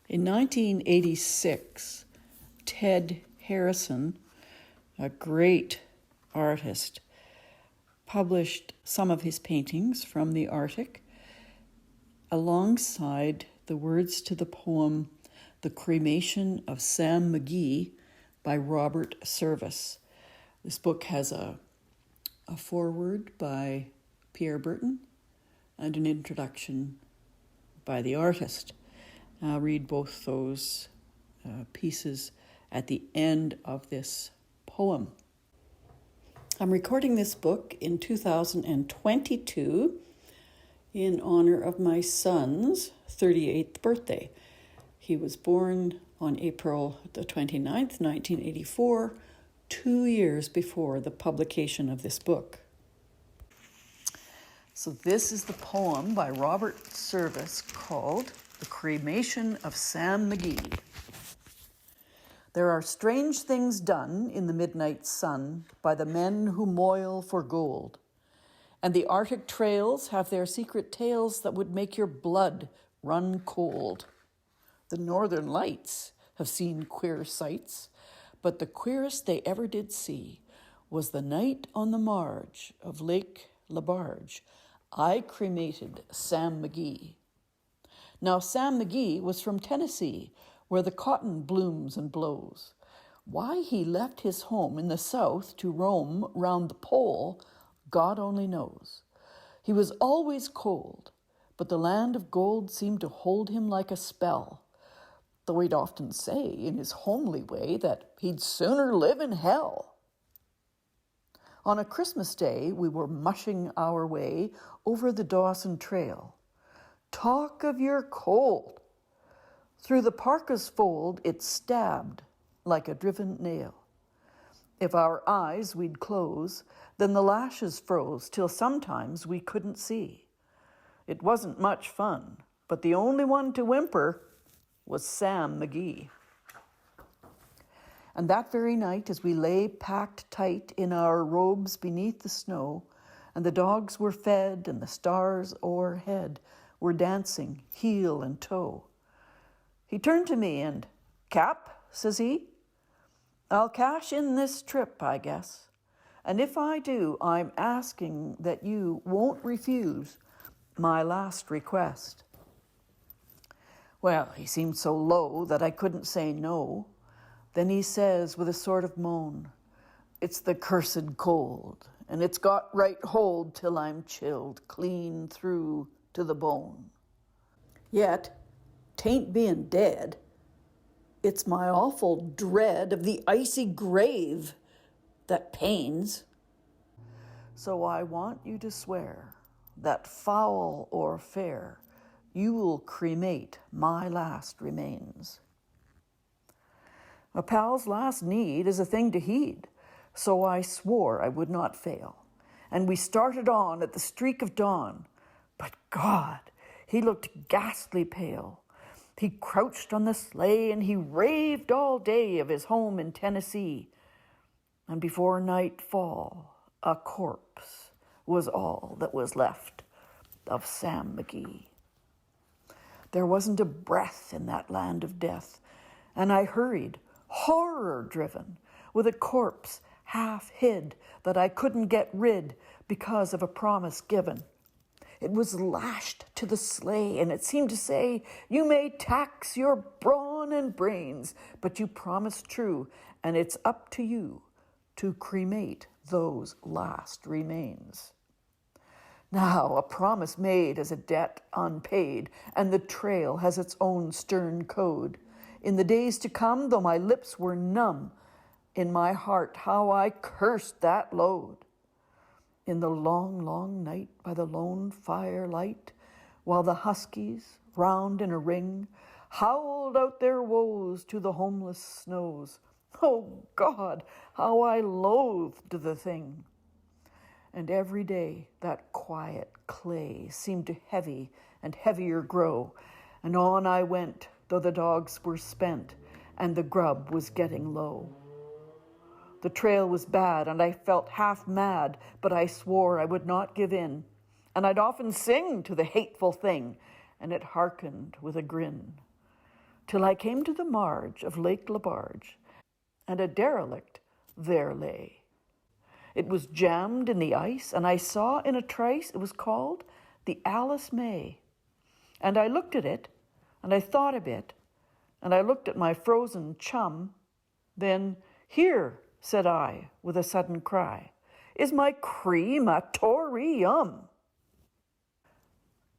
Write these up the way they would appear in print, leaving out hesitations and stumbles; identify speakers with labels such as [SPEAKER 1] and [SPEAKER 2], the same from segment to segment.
[SPEAKER 1] In 1986, Ted Harrison, a great artist, published some of his paintings from the Arctic alongside the words to the poem The Cremation of Sam McGee by Robert Service. This book has a foreword by Pierre Burton and an introduction by the artist. I'll read both those pieces at the end of this poem. I'm recording this book in 2022 in honor of my son's 38th birthday. He was born on April the 29th, 1984, 2 years before the publication of this book. So this is the poem by Robert Service called The Cremation of Sam McGee. There are strange things done in the midnight sun by the men who moil for gold, and the Arctic trails have their secret tales that would make your blood run cold. The Northern Lights have seen queer sights, but the queerest they ever did see was the night on the marge of Lake Labarge. I cremated Sam McGee. Now, Sam McGee was from Tennessee, where the cotton blooms and blows. Why he left his home in the South to roam round the pole, God only knows. He was always cold, but the land of gold seemed to hold him like a spell, though he'd often say in his homely way that he'd sooner live in hell. On a Christmas day, we were mushing our way over the Dawson Trail. Talk of your cold! Through the parka's fold it stabbed like a driven nail. If our eyes we'd close, then the lashes froze till sometimes we couldn't see. It wasn't much fun, but the only one to whimper was Sam McGee. And that very night, as we lay packed tight in our robes beneath the snow, and the dogs were fed and the stars o'erhead were dancing heel and toe, he turned to me and, "Cap," says he, "I'll cash in this trip, I guess. And if I do, I'm asking that you won't refuse my last request." Well, he seemed so low that I couldn't say no. Then he says with a sort of moan, "It's the cursed cold, and it's got right hold till I'm chilled clean through to the bone. Yet, 'tain't being dead. It's my awful dread of the icy grave that pains. So I want you to swear that foul or fair, you will cremate my last remains." A pal's last need is a thing to heed, so I swore I would not fail. And we started on at the streak of dawn. But God, he looked ghastly pale. He crouched on the sleigh and he raved all day of his home in Tennessee. And before nightfall, a corpse was all that was left of Sam McGee. There wasn't a breath in that land of death, and I hurried, horror-driven, with a corpse half hid that I couldn't get rid because of a promise given. It was lashed to the sleigh, and it seemed to say, "You may tax your brawn and brains, but you promised true, and it's up to you to cremate those last remains." Now, a promise made is a debt unpaid, and the trail has its own stern code. In the days to come, though my lips were numb, in my heart how I cursed that load. In the long, long night by the lone firelight, while the huskies, round in a ring, howled out their woes to the homeless snows. Oh God, how I loathed the thing. And every day that quiet clay seemed to heavy and heavier grow, and on I went, though the dogs were spent and the grub was getting low. The trail was bad, and I felt half mad, but I swore I would not give in. And I'd often sing to the hateful thing, and it hearkened with a grin. till I came to the marge of Lake Labarge, and a derelict there lay. It was jammed in the ice, and I saw in a trice it was called the Alice May. And I looked at it, and I thought a bit, and I looked at my frozen chum. Then, "Here," said I, with a sudden cry, "is my crematorium."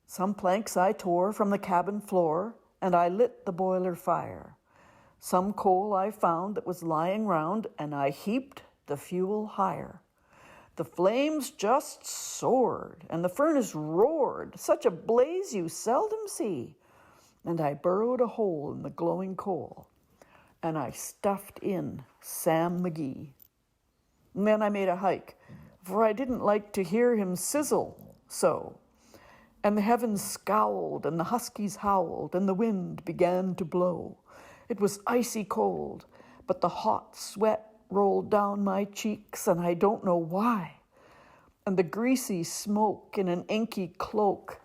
[SPEAKER 1] Some planks I tore from the cabin floor, and I lit the boiler fire. Some coal I found that was lying round, and I heaped the fuel higher. The flames just soared, and the furnace roared, such a blaze you seldom see. And I burrowed a hole in the glowing coal, and I stuffed in Sam McGee. And then I made a hike, for I didn't like to hear him sizzle so. And the heavens scowled, and the huskies howled, and the wind began to blow. It was icy cold, but the hot sweat rolled down my cheeks, and I don't know why. And the greasy smoke in an inky cloak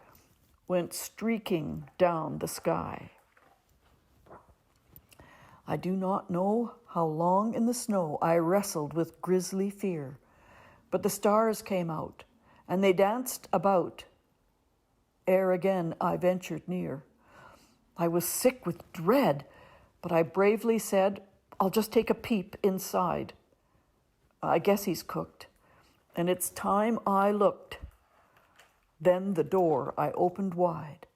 [SPEAKER 1] went streaking down the sky. I do not know how long in the snow I wrestled with grisly fear, but the stars came out, and they danced about ere again I ventured near. I was sick with dread, but I bravely said, "I'll just take a peep inside. I guess he's cooked." And it's time I looked. Then the door I opened wide.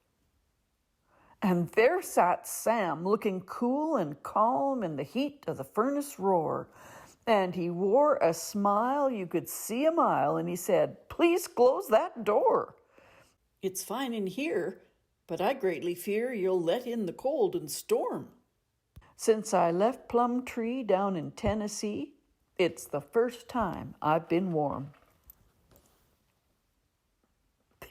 [SPEAKER 1] And there sat Sam, looking cool and calm in the heat of the furnace roar. And he wore a smile you could see a mile, and he said, "Please close that door. It's fine in here, but I greatly fear you'll let in the cold and storm. Since I left Plumtree down in Tennessee, it's the first time I've been warm."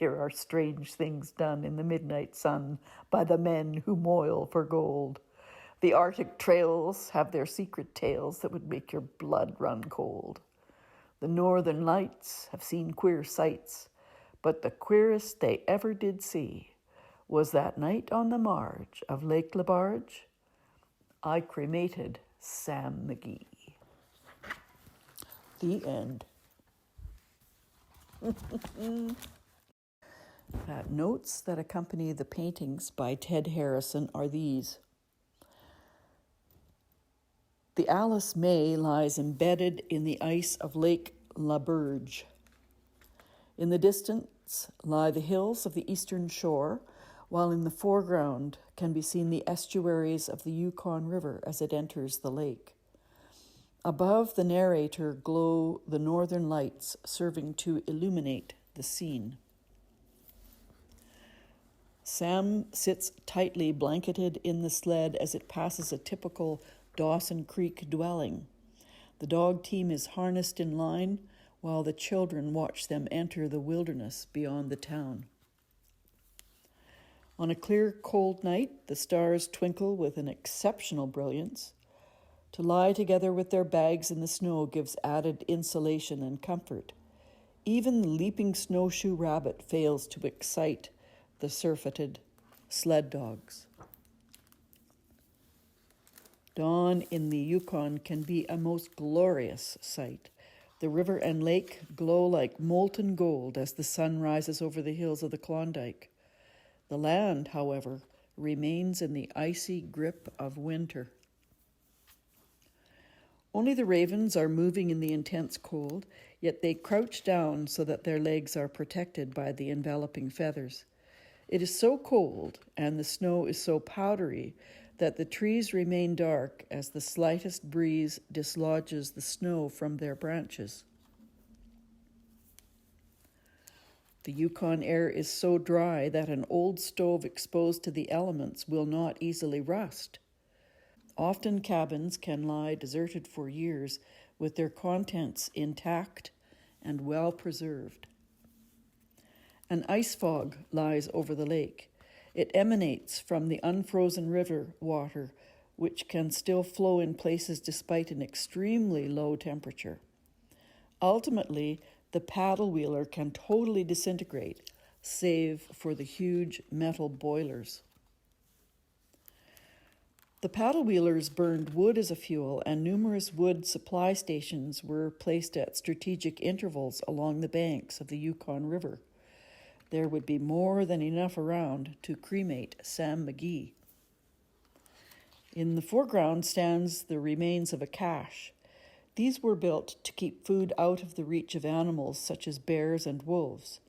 [SPEAKER 1] There are strange things done in the midnight sun by the men who moil for gold. The Arctic trails have their secret tales that would make your blood run cold. The northern lights have seen queer sights, but the queerest they ever did see was that night on the marge of Lake Labarge. I cremated Sam McGee. The end. Notes that accompany the paintings by Ted Harrison are these. The Alice May lies embedded in the ice of Lake Laberge. In the distance lie the hills of the eastern shore, while in the foreground can be seen the estuaries of the Yukon River as it enters the lake. Above the narrator glow the northern lights, serving to illuminate the scene. Sam sits tightly blanketed in the sled as it passes a typical Dawson Creek dwelling. The dog team is harnessed in line, while the children watch them enter the wilderness beyond the town. On a clear, cold night, the stars twinkle with an exceptional brilliance. To lie together with their bags in the snow gives added insulation and comfort. Even the leaping snowshoe rabbit fails to excite the surfeited sled dogs. Dawn in the Yukon can be a most glorious sight. The river and lake glow like molten gold as the sun rises over the hills of the Klondike. The land, however, remains in the icy grip of winter. Only the ravens are moving in the intense cold, yet they crouch down so that their legs are protected by the enveloping feathers. It is so cold, and the snow is so powdery, that the trees remain dark as the slightest breeze dislodges the snow from their branches. The Yukon air is so dry that an old stove exposed to the elements will not easily rust. Often cabins can lie deserted for years with their contents intact and well preserved. An ice fog lies over the lake. It emanates from the unfrozen river water, which can still flow in places despite an extremely low temperature. Ultimately, the paddle wheeler can totally disintegrate, save for the huge metal boilers. The paddle wheelers burned wood as a fuel, and numerous wood supply stations were placed at strategic intervals along the banks of the Yukon River. There would be more than enough around to cremate Sam McGee. In the foreground stands the remains of a cache. These were built to keep food out of the reach of animals such as bears and wolves.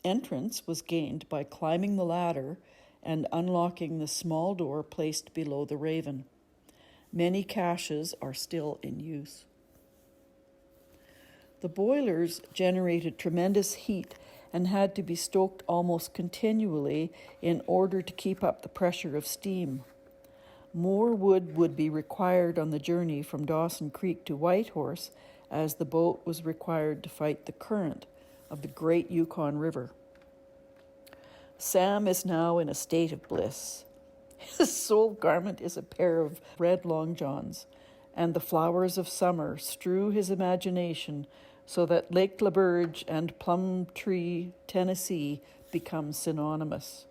[SPEAKER 1] Entrance was gained by climbing the ladder and unlocking the small door placed below the raven. Many caches are still in use. The boilers generated tremendous heat and had to be stoked almost continually in order to keep up the pressure of steam. More wood would be required on the journey from Dawson Creek to Whitehorse, as the boat was required to fight the current of the great Yukon River. Sam is now in a state of bliss. His sole garment is a pair of red long johns, and the flowers of summer strew his imagination so that Lake LaBerge and Plum Tree, Tennessee, become synonymous.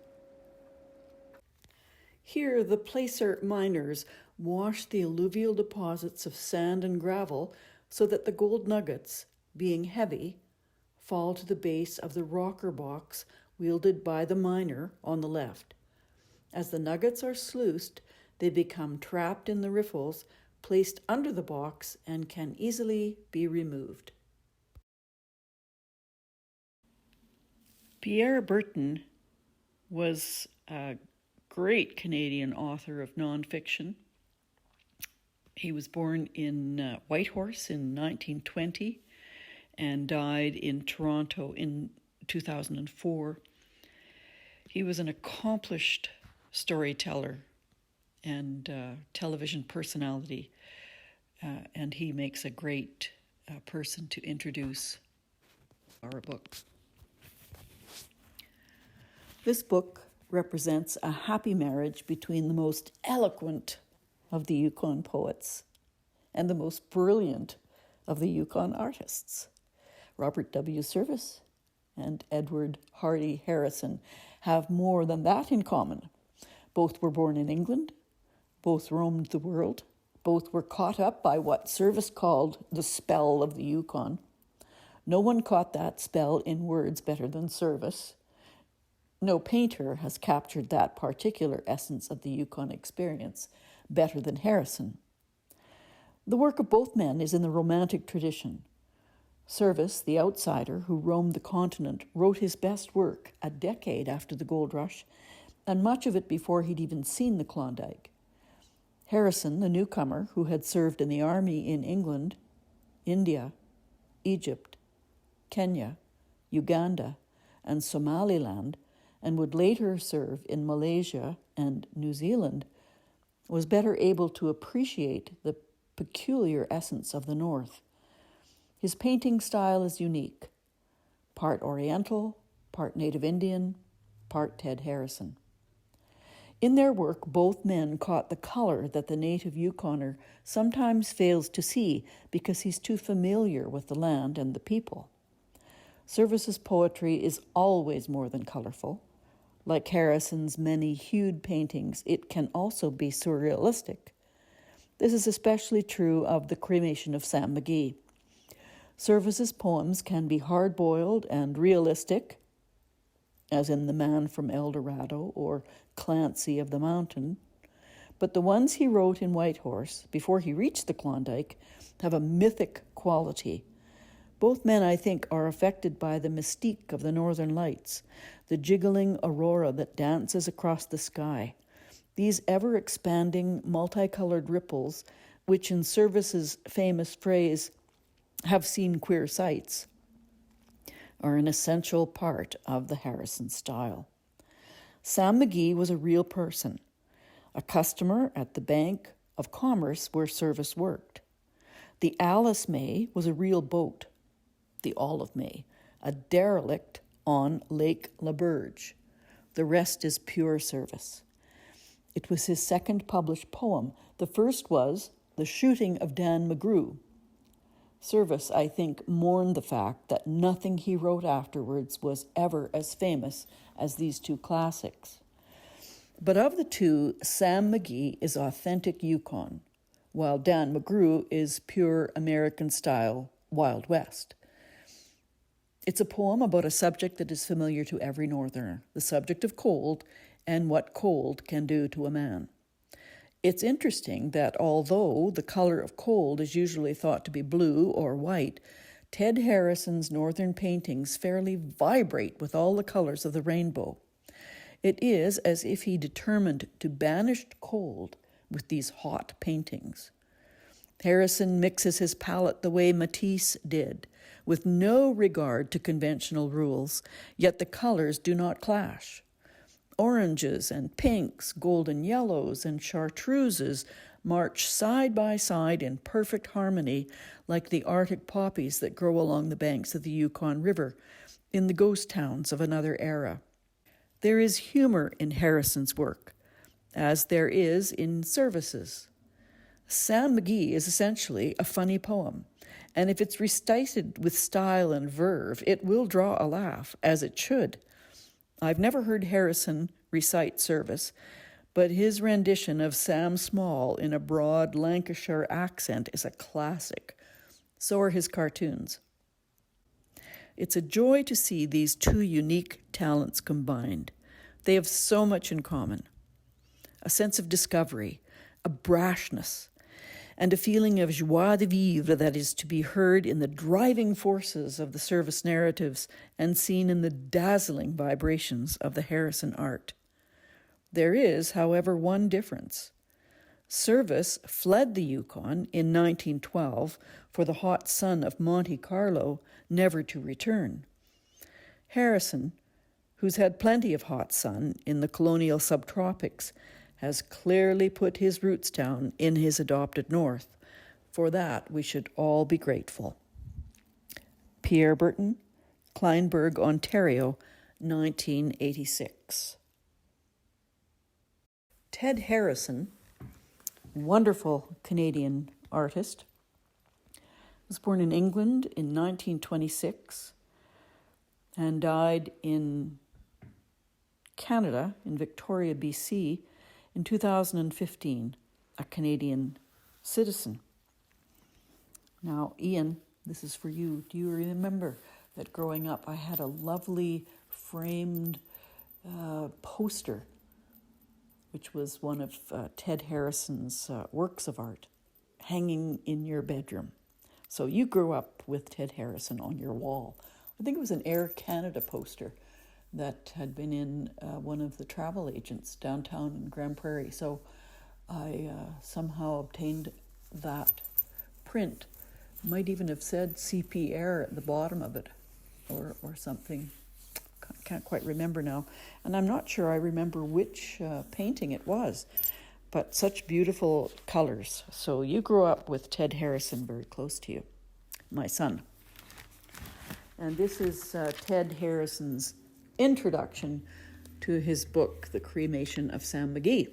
[SPEAKER 1] Here, the placer miners wash the alluvial deposits of sand and gravel so that the gold nuggets, being heavy, fall to the base of the rocker box wielded by the miner on the left. As the nuggets are sluiced, they become trapped in the riffles, placed under the box, and can easily be removed. Pierre Berton was a great Canadian author of nonfiction. He was born in Whitehorse in 1920 and died in Toronto in 2004. He was an accomplished storyteller and television personality, and he makes a great person to introduce our book. This book represents a happy marriage between the most eloquent of the Yukon poets and the most brilliant of the Yukon artists. Robert W. Service and Edward Hardy Harrison have more than that in common. Both were born in England, both roamed the world, both were caught up by what Service called the spell of the Yukon. No one caught that spell in words better than Service. No painter has captured that particular essence of the Yukon experience better than Harrison. The work of both men is in the Romantic tradition. Service, the outsider who roamed the continent, wrote his best work a decade after the gold rush, and much of it before he'd even seen the Klondike. Harrison, the newcomer who had served in the army in England, India, Egypt, Kenya, Uganda, and Somaliland, and would later serve in Malaysia and New Zealand, was better able to appreciate the peculiar essence of the North. His painting style is unique, part Oriental, part Native Indian, part Ted Harrison. In their work, both men caught the color that the native Yukoner sometimes fails to see because he's too familiar with the land and the people. Service's poetry is always more than colorful. Like Harrison's many-hued paintings, it can also be surrealistic. This is especially true of the Cremation of Sam McGee. Service's poems can be hard-boiled and realistic, as in The Man from El Dorado or Clancy of the Mountain, but the ones he wrote in Whitehorse, before he reached the Klondike, have a mythic quality. Both men, I think, are affected by the mystique of the Northern Lights, the jiggling aurora that dances across the sky, these ever-expanding, multicolored ripples, which in Service's famous phrase, have seen queer sights, are an essential part of the Harrison style. Sam McGee was a real person, a customer at the Bank of Commerce where Service worked. The Alice May was a real boat, the Olive May, a derelict on Lake LaBerge. The rest is pure Service. It was his second published poem. The first was The Shooting of Dan McGrew. Service, I think, mourned the fact that nothing he wrote afterwards was ever as famous as these two classics. But of the two, Sam McGee is authentic Yukon, while Dan McGrew is pure American-style Wild West. It's a poem about a subject that is familiar to every Northerner, the subject of cold and what cold can do to a man. It's interesting that although the color of cold is usually thought to be blue or white, Ted Harrison's northern paintings fairly vibrate with all the colors of the rainbow. It is as if he determined to banish cold with these hot paintings. Harrison mixes his palette the way Matisse did, with no regard to conventional rules, yet the colors do not clash. Oranges and pinks, golden yellows and chartreuses march side by side in perfect harmony like the Arctic poppies that grow along the banks of the Yukon River in the ghost towns of another era. There is humor in Harrison's work, as there is in Service's. Sam McGee is essentially a funny poem, and if it's recited with style and verve, it will draw a laugh, as it should. I've never heard Harrison recite Service, but his rendition of Sam Small in a broad Lancashire accent is a classic. So are his cartoons. It's a joy to see these two unique talents combined. They have so much in common. A sense of discovery, a brashness, and a feeling of joie de vivre that is to be heard in the driving forces of the Service narratives and seen in the dazzling vibrations of the Harrison art. There is, however, one difference. Service fled the Yukon in 1912 for the hot sun of Monte Carlo, never to return. Harrison, who's had plenty of hot sun in the colonial subtropics, has clearly put his roots down in his adopted north. For that, we should all be grateful. Pierre Burton, Kleinburg, Ontario, 1986. Ted Harrison, wonderful Canadian artist, was born in England in 1926 and died in Canada, in Victoria, BC, in 2015, a Canadian citizen. Now, Ian, this is for you. Do you remember that growing up I had a lovely framed poster, which was one of Ted Harrison's works of art, hanging in your bedroom? So you grew up with Ted Harrison on your wall. I think it was an Air Canada poster that had been in one of the travel agents downtown in Grand Prairie. So I somehow obtained that print. Might even have said CP Air at the bottom of it or something. Can't quite remember now. And I'm not sure I remember which painting it was, but such beautiful colors. So you grew up with Ted Harrison very close to you, my son. And this is Ted Harrison's introduction to his book, The Cremation of Sam McGee.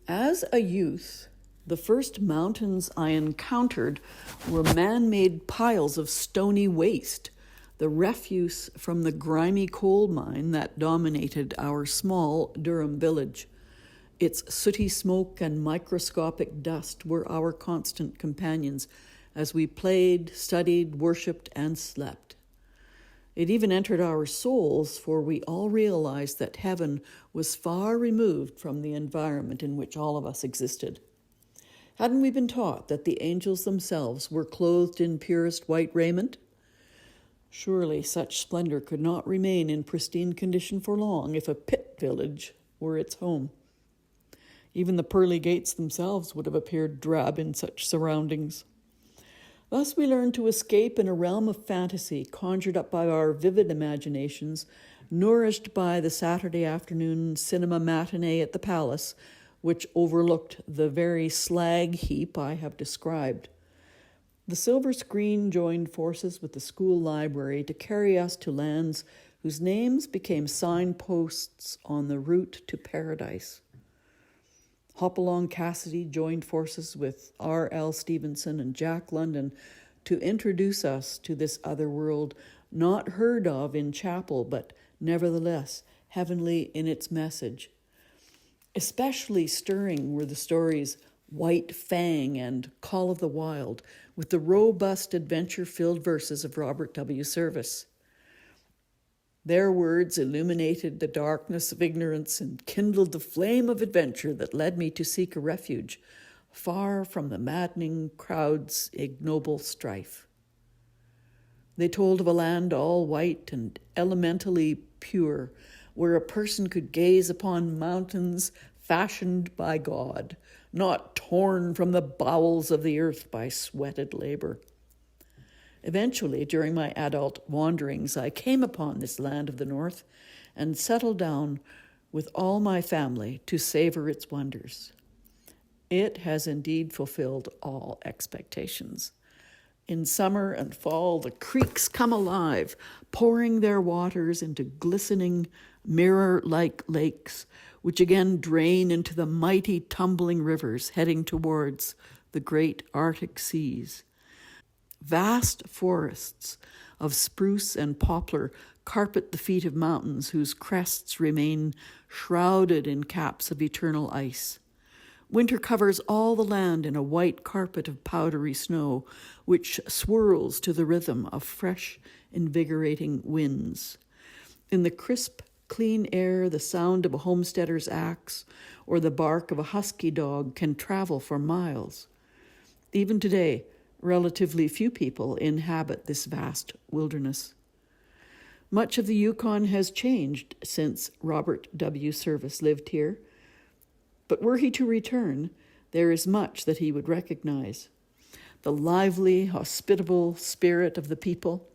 [SPEAKER 1] As a youth, the first mountains I encountered were man-made piles of stony waste, the refuse from the grimy coal mine that dominated our small Durham village. Its sooty smoke and microscopic dust were our constant companions as we played, studied, worshipped, and slept. It even entered our souls, for we all realized that heaven was far removed from the environment in which all of us existed. Hadn't we been taught that the angels themselves were clothed in purest white raiment? Surely such splendor could not remain in pristine condition for long if a pit village were its home. Even the pearly gates themselves would have appeared drab in such surroundings. Thus we learned to escape in a realm of fantasy conjured up by our vivid imaginations, nourished by the Saturday afternoon cinema matinee at the Palace, which overlooked the very slag heap I have described. The silver screen joined forces with the school library to carry us to lands whose names became signposts on the route to paradise. Hopalong Cassidy joined forces with R.L. Stevenson and Jack London to introduce us to this other world, not heard of in chapel, but nevertheless heavenly in its message. Especially stirring were the stories White Fang and Call of the Wild, with the robust adventure-filled verses of Robert W. Service. Their words illuminated the darkness of ignorance and kindled the flame of adventure that led me to seek a refuge, far from the maddening crowd's ignoble strife. They told of a land all white and elementally pure, where a person could gaze upon mountains fashioned by God, not torn from the bowels of the earth by sweated labor. Eventually, during my adult wanderings, I came upon this land of the North and settled down with all my family to savor its wonders. It has indeed fulfilled all expectations. In summer and fall, the creeks come alive, pouring their waters into glistening, mirror-like lakes, which again drain into the mighty tumbling rivers heading towards the great Arctic seas. Vast forests of spruce and poplar carpet the feet of mountains whose crests remain shrouded in caps of eternal ice. Winter covers all the land in a white carpet of powdery snow, which swirls to the rhythm of fresh, invigorating winds. In the crisp, clean air, the sound of a homesteader's axe or the bark of a husky dog can travel for miles. Even today, relatively few people inhabit this vast wilderness. Much of the Yukon has changed since Robert W. Service lived here, but were he to return, there is much that he would recognize. The lively, hospitable spirit of the people,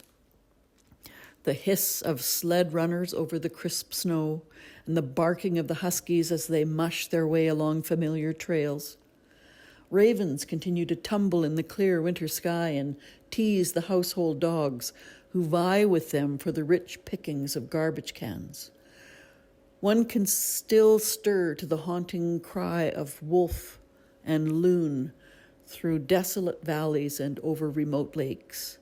[SPEAKER 1] the hiss of sled runners over the crisp snow, and the barking of the huskies as they mush their way along familiar trails. Ravens continue to tumble in the clear winter sky and tease the household dogs who vie with them for the rich pickings of garbage cans. One can still stir to the haunting cry of wolf and loon through desolate valleys and over remote lakes.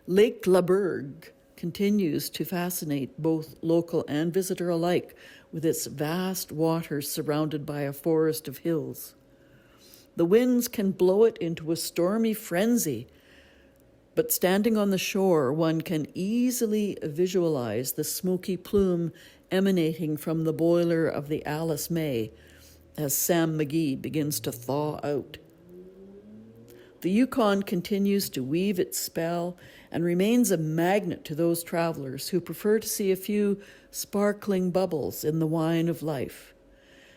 [SPEAKER 1] Lake Laberge continues to fascinate both local and visitor alike with its vast waters surrounded by a forest of hills. The winds can blow it into a stormy frenzy, but standing on the shore, one can easily visualize the smoky plume emanating from the boiler of the Alice May as Sam McGee begins to thaw out. The Yukon continues to weave its spell and remains a magnet to those travelers who prefer to see a few sparkling bubbles in the wine of life.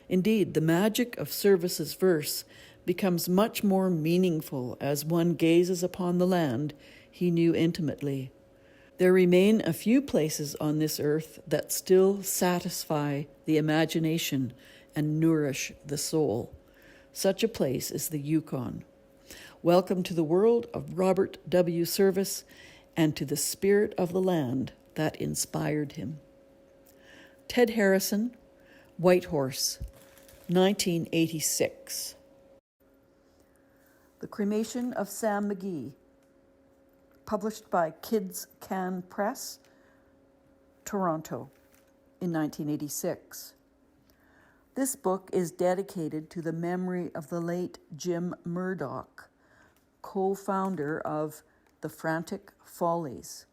[SPEAKER 1] Indeed, the magic of Service's verse becomes much more meaningful as one gazes upon the land he knew intimately. There remain a few places on this earth that still satisfy the imagination and nourish the soul. Such a place is the Yukon. Welcome to the world of Robert W. Service and to the spirit of the land that inspired him. Ted Harrison, White Horse, 1986. The Cremation of Sam McGee, published by Kids Can Press, Toronto, in 1986. This book is dedicated to the memory of the late Jim Murdoch, co-founder of the Frantic Follies.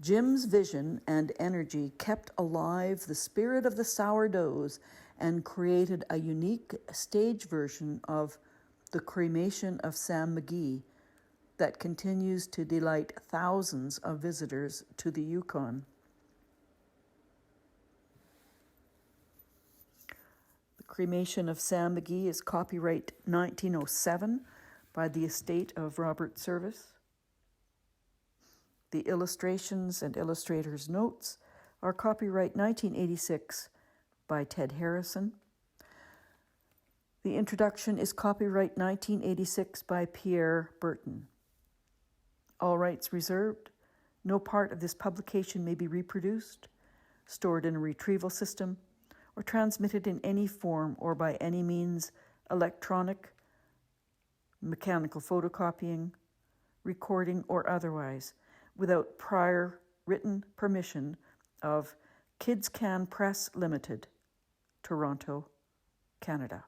[SPEAKER 1] Jim's vision and energy kept alive the spirit of the sourdoughs and created a unique stage version of The Cremation of Sam McGee that continues to delight thousands of visitors to the Yukon. The Cremation of Sam McGee is copyright 1907 by the estate of Robert Service. The illustrations and illustrators' notes are copyright 1986 by Ted Harrison. The introduction is copyright 1986 by Pierre Burton. All rights reserved. No part of this publication may be reproduced, stored in a retrieval system, or transmitted in any form or by any means, electronic, mechanical photocopying, recording, or otherwise, without prior written permission of Kids Can Press Limited, Toronto, Canada.